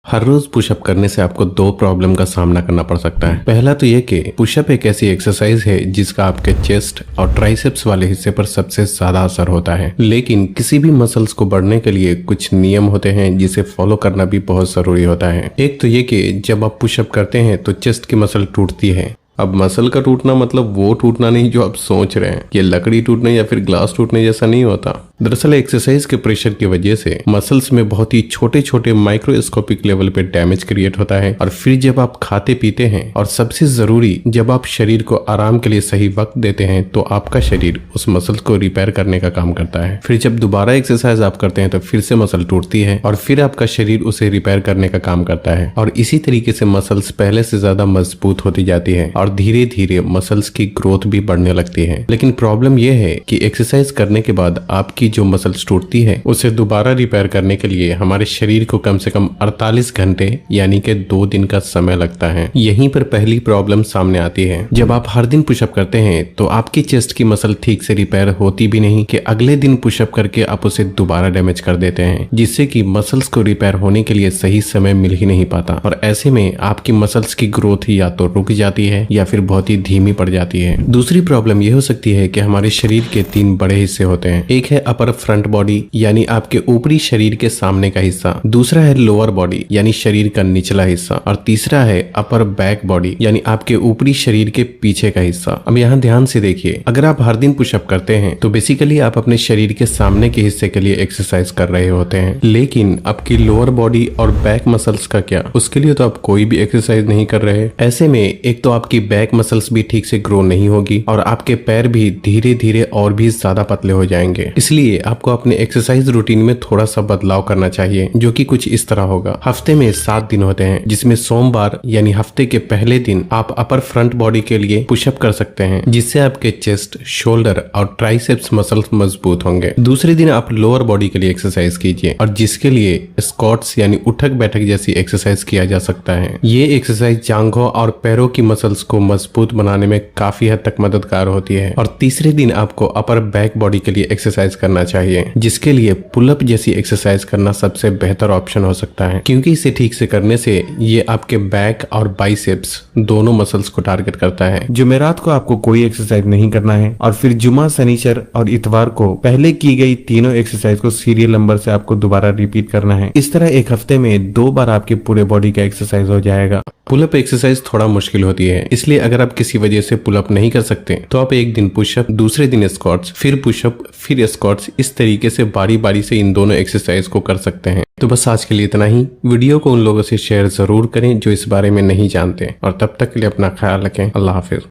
हर रोज pushup करने से आपको दो प्रॉब्लम का सामना करना पड़ सकता है। पहला तो ये कि पुशअप एक ऐसी एक्सरसाइज है जिसका आपके चेस्ट और ट्राइसेप्स वाले हिस्से पर सबसे ज्यादा असर होता है, लेकिन किसी भी मसल्स को बढ़ने के लिए कुछ नियम होते हैं जिसे फॉलो करना भी बहुत जरूरी होता है। एक तो ये कि जब आप पुशअप करते हैं तो चेस्ट की मसल टूटती है। अब मसल का टूटना मतलब वो टूटना नहीं जो आप सोच रहे हैं, ये लकड़ी टूटने या फिर ग्लास टूटने जैसा नहीं होता। दरअसल एक्सरसाइज के प्रेशर की वजह से मसल्स में बहुत ही छोटे छोटे माइक्रोस्कोपिक लेवल पे डैमेज क्रिएट होता है, और फिर जब आप खाते पीते हैं और सबसे जरूरी जब आप शरीर को आराम के लिए सही वक्त देते हैं तो आपका शरीर उस मसल को रिपेयर करने का काम करता है। फिर जब दोबारा एक्सरसाइज आप करते हैं तो फिर से मसल टूटती है और फिर आपका शरीर उसे रिपेयर करने का काम करता है, और इसी तरीके से मसल्स पहले से ज्यादा मजबूत होती जाती है और धीरे धीरे मसल्स की ग्रोथ भी बढ़ने लगती है। लेकिन प्रॉब्लम यह है कि एक्सरसाइज करने के बाद आपकी जो मसल्स टूटती है उसे दोबारा रिपेयर करने के लिए हमारे शरीर को कम से कम 48 घंटे यानी कि 2 दिन का समय लगता है। यहीं पर पहली प्रॉब्लम सामने आती है। जब आप हर दिन पुशअप करते हैं तो आपकी चेस्ट की मसल ठीक से रिपेयर होती भी नहीं कि अगले दिन पुशअप करके आप उसे दोबारा डैमेज कर देते हैं, जिससे कि मसल्स को रिपेयर होने के लिए सही समय मिल ही नहीं पाता, और ऐसे में आपकी मसल्स की ग्रोथ या तो रुक जाती है या फिर बहुत ही धीमी पड़ जाती है। दूसरी प्रॉब्लम यह हो सकती है कि हमारे शरीर के 3 बड़े हिस्से होते हैं। एक है अपर फ्रंट बॉडी यानी आपके ऊपरी शरीर के सामने का हिस्सा, दूसरा है लोअर बॉडी यानी शरीर का निचला हिस्सा, और तीसरा है अपर बैक बॉडी यानी आपके ऊपरी शरीर के पीछे का हिस्सा। अब यहाँ ध्यान से देखिए, अगर आप हर दिन पुशअप करते हैं तो बेसिकली आप अपने शरीर के सामने के हिस्से के लिए एक्सरसाइज कर रहे होते हैं, लेकिन आपकी लोअर बॉडी और बैक मसल्स का क्या, उसके लिए तो आप कोई भी एक्सरसाइज नहीं कर रहे। ऐसे में एक तो आपकी बैक मसल्स भी ठीक से ग्रो नहीं होगी और आपके पैर भी धीरे धीरे और भी ज्यादा पतले हो जाएंगे। इसलिए आपको अपने एक्सरसाइज रूटीन में थोड़ा सा बदलाव करना चाहिए, जो कि कुछ इस तरह होगा। हफ्ते में 7 दिन होते हैं, जिसमें सोमवार यानी हफ्ते के पहले दिन आप अपर फ्रंट बॉडी के लिए पुशअप कर सकते हैं, जिससे आपके चेस्ट, शोल्डर और ट्राइसेप्स मसल्स मजबूत होंगे। दूसरे दिन आप लोअर बॉडी के लिए एक्सरसाइज कीजिए, और जिसके लिए स्क्वाट्स यानी उठक बैठक जैसी एक्सरसाइज किया जा सकता है। ये एक्सरसाइज जांघों और पैरों की मसल्स को मजबूत बनाने में काफी हद तक मददगार होती है। और तीसरे दिन आपको अपर बैक बॉडी के लिए एक्सरसाइज करना चाहिए, जिसके लिए पुलअप जैसी एक्सरसाइज करना सबसे बेहतर ऑप्शन हो सकता है, क्योंकि इसे ठीक से करने से ये आपके बैक और बाइसेप्स दोनों मसल्स को टारगेट करता है। जुमेरात को आपको कोई एक्सरसाइज नहीं करना है, और फिर जुमा, शनिचर और इतवार को पहले की गई तीनों एक्सरसाइज को सीरियल नंबर से आपको दोबारा रिपीट करना है। इस तरह एक हफ्ते में 2 बार आपके पूरे बॉडी का एक्सरसाइज हो जाएगा। पुलअप एक्सरसाइज थोड़ा मुश्किल होती है, इसलिए अगर आप किसी वजह से पुलअप नहीं कर सकते तो आप एक दिन पुशअप, दूसरे दिन स्क्वाट्स, फिर पुशअप, फिर स्क्वाट्स, इस तरीके से बारी बारी से इन दोनों एक्सरसाइज को कर सकते हैं। तो बस आज के लिए इतना ही। वीडियो को उन लोगों से शेयर जरूर करें जो इस बारे में नहीं जानते, और तब तक के लिए अपना ख्याल रखें। अल्लाह हाफिज।